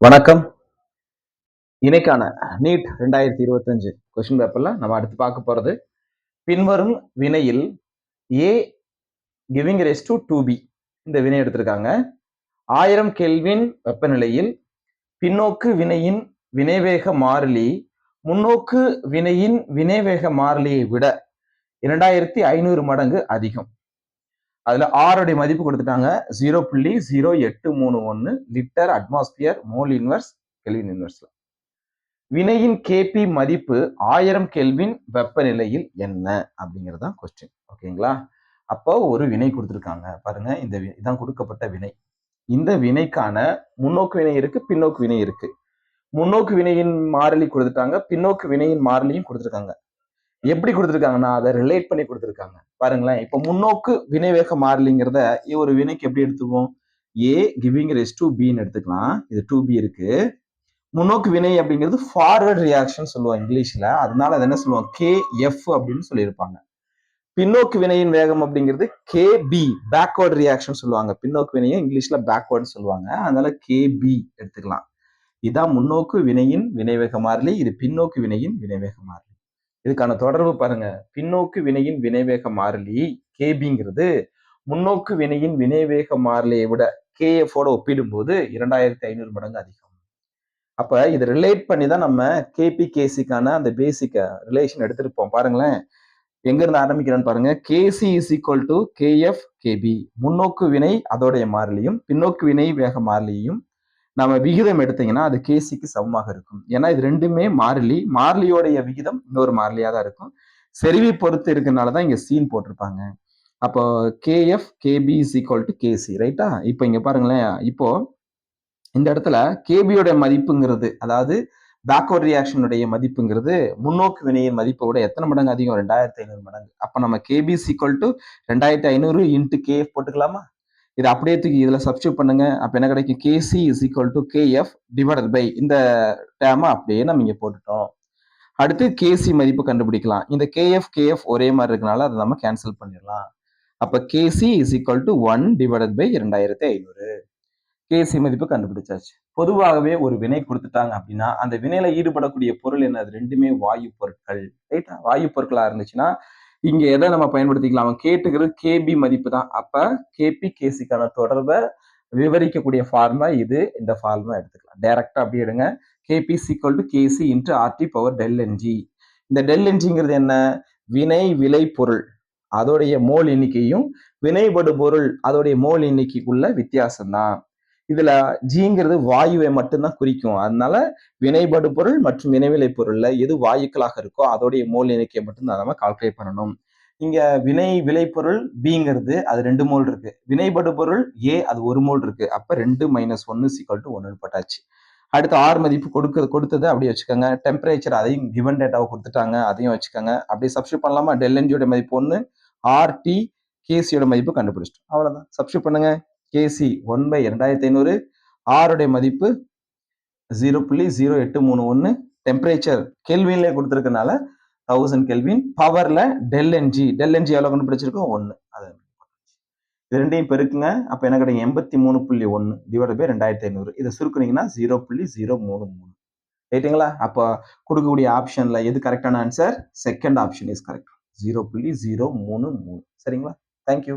வணக்கம். இன்னைக்கான NEET 2025 question பேப்பர்ல நம்ம அடுத்து பார்க்க போறது பின்வரும் வினையில் A giving rise to 2B இந்த வினை எடுத்திருக்காங்க. 1000 கெல்வின் வெப்பநிலையில் பின்னோக்கு வினையின் வினைவேக மாறிலி முன்னோக்கு வினையின் வினைவேக மாறிலியை விட 2500 மடங்கு அதிகம். அதுல ஆருடைய மதிப்பு கொடுத்துட்டாங்க 0.0831 litre atmosphere mole inverse kelvin இன்வெர்ஸ்ல. வினையின் கேபி மதிப்பு 1000 கெல்வின் வெப்பநிலையில் என்ன அப்படிங்கிறதான் கொஸ்டின். ஓகேங்களா? அப்போ ஒரு வினை கொடுத்துருக்காங்க பாருங்க. இதான் கொடுக்கப்பட்ட வினை. இந்த வினைக்கான முன்னோக்கு வினை இருக்கு, பின்னோக்கு வினை இருக்கு. முன்னோக்கு வினையின் மாறிலி கொடுத்துட்டாங்க, பின்னோக்கு வினையின் மாறிலியும் கொடுத்துருக்காங்க. எப்படி கொடுத்துருக்காங்கன்னா அதை ரிலேட் பண்ணி கொடுத்துருக்காங்க பாருங்களேன். இப்போ முன்னோக்கு வினைவேக மாறிலிங்கிறத ஒரு வினைக்கு எப்படி எடுத்துக்குவோம்? ஏ கிவிங் ரெஸ் டு பின்னு எடுத்துக்கலாம். இது 2B இருக்கு. முன்னோக்கு வினை அப்படிங்கிறது ஃபார்வர்ட் ரியாக்ஷன் சொல்லுவோம் இங்கிலீஷ்ல. அதனால அதை என்ன சொல்லுவோம்? KF அப்படின்னு சொல்லியிருப்பாங்க. பின்னோக்கு வினையின் வேகம் அப்படிங்கிறது KB பேக்வர்ட் ரியாக்ஷன் சொல்லுவாங்க. பின்னோக்கு வினையை இங்கிலீஷ்ல பேக்வர்ட் சொல்லுவாங்க. அதனால KB எடுத்துக்கலாம். இதான் முன்னோக்கு வினையின் வினைவேக மாறிலி, இது பின்னோக்கு வினையின் வினைவேக மாறிலி. இதுக்கான தொடர்பு பாருங்க. பின்னோக்கு வினையின் வினைவேக மாறிலி KBங்கிறது முன்னோக்கு வினையின் வினைவேக மாறிலியை விட KF-ஓட ஒப்பிடும்போது 2500 மடங்கு அதிகம். அப்ப இதை ரிலேட் பண்ணி தான் நம்ம கேபி கேசிக்கான அந்த பேசிக் ரிலேஷன் எடுத்திருப்போம். பாருங்களேன், எங்க இருந்து ஆரம்பிக்கிறேன்னு பாருங்க. KC is equal to KF KB. முன்னோக்கு வினை அதோடைய மாறிலியும் பின்னோக்கு வினை வேக மாறிலியும் நம்ம விகிதம் எடுத்தீங்கன்னா அது கேசிக்கு சமமாக இருக்கும். ஏன்னா இது ரெண்டுமே மாறிலி, மாறிலியோடைய விகிதம் இன்னொரு மாறிலியா தான் இருக்கும். செறிவை பொறுத்து இருக்கிறதுனாலதான் இங்க சீன் போட்டிருப்பாங்க. அப்போ KF KB is equal to KC, ரைட்டா? இப்போ இங்க பாருங்களேன், இப்போ இந்த இடத்துல கேபியோட மதிப்புங்கிறது, அதாவது பேக்வர்ட் ரியாக்ஷனுடைய மதிப்புங்கிறது முன்னோக்கு வினையின் மதிப்பை விட எத்தனை மடங்கு அதிகம்? 2500 மடங்கு. அப்ப நம்ம KB is equal to 2500 into KF போட்டுக்கலாமா? இது அப்படியே தூக்கி இதுல சப்ஸ்டியூட் பண்ணுங்க. அப்ப என்ன கிடைக்கும்? KC is equal to KF divided by இந்த டேர்மை அப்படியே நம்ம இங்க போட்டுட்டோம். அடுத்து KC மதிப்பு கண்டுபிடிக்கலாம். இந்த KF ஒரே மாதிரி இருக்கனால அதை நம்ம கேன்சல் பண்ணிடலாம். அப்ப KC is equal to 1 divided by 2500. KC மதிப்பு கண்டுபிடிச்சாச்சு. பொதுவாகவே ஒரு வினை கொடுத்துட்டாங்க அப்படின்னா அந்த வினையில ஈடுபடக்கூடிய பொருள் என்ன? அது ரெண்டுமே வாயு பொருட்கள், ரைட்டா? வாயு பொருட்களா இருந்துச்சுன்னா இங்க எதை நம்ம பயன்படுத்திக்கலாம்? அவன் கேட்டுக்கிறது KB மதிப்பு தான். அப்ப KP KCக்கான தொடர்பை விவரிக்கக்கூடிய ஃபார்முலா இது. இந்த ஃபார்முலா எடுத்துக்கலாம். டைரக்டா அப்படி எடுங்க. KP is equal to KC into RT power del NG. இந்த del NGங்கிறது என்ன? வினை விளை பொருள் அதோடைய மோல் எண்ணிக்கையும் வினைபடு பொருள் அதோடைய மோல் எண்ணிக்கைக்குள்ள வித்தியாசம் தான். இதுல ஜிங்கிறது வாயுவை மட்டும்தான் குறிக்கும். அதனால வினைபடு பொருள் மற்றும் வினைவிளை பொருள்ல எது வாயுக்களாக இருக்கோ அதோடைய மோல் எண்ணிக்கையை மட்டும்தான் நம்ம கால்குலேட் பண்ணணும். இங்க வினை விளைபொருள் பிங்கிறது அது 2 மோல் இருக்கு. வினைபடு பொருள் A அது 1 மோல் இருக்கு. அப்ப 2 - 1 = 1 போட்டாச்சு. அடுத்து R மதிப்பு கொடுத்தது அப்படியே வச்சுக்கோங்க. டெம்பரேச்சர் அதையும் கிவன் டேட்டாவை கொடுத்துட்டாங்க, அதையும் வச்சுக்கோங்க. அப்படியே சப்ஸ்டியூட் பண்ணலாமா? டெல் என்ஜியோட மதிப்பு 1, RT KCயோட மதிப்பு கண்டுபிடிச்சிட்டோம். அவ்வளவுதான். சப்ஸ்டியூட் பண்ணுங்க. KC 1/2500, R உடைய மதிப்பு 0.0831, டெம்பரேச்சர் கெல்வின்ல கொடுத்துருக்கனால 1000 கெல்வின், பவர்ல டெல் என்ஜி எவ்வளவு கண்டுபிடிச்சிருக்கோம்? 1. அது ரெண்டையும் பெருக்குங்க. அப்ப என்ன கிடைக்கும்? 83.1 டிவைட் பை 2500. இதை சுருக்குனீங்கன்னா 0.033. ரைட்டுங்களா? அப்ப கொடுக்கக்கூடிய ஆப்ஷன்ல எது கரெக்டான answer? Second option is correct. 0.033. சரிங்களா? தேங்க்யூ.